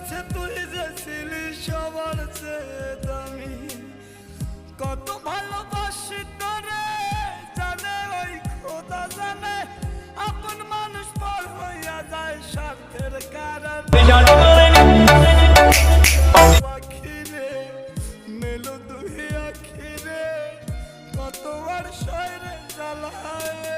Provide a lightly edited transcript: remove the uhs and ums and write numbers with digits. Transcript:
কাছে তুই যে ছিলি সবার চেয়ে দামি, কত ভালোবাসি তোরে জানে ওই খোদা জানে, আপন মানুষ পর হইয়া যায় স্বার্থের কারণে। আখিরে মেলো দুই আখিরে কত আর শয়রে জ্বালায়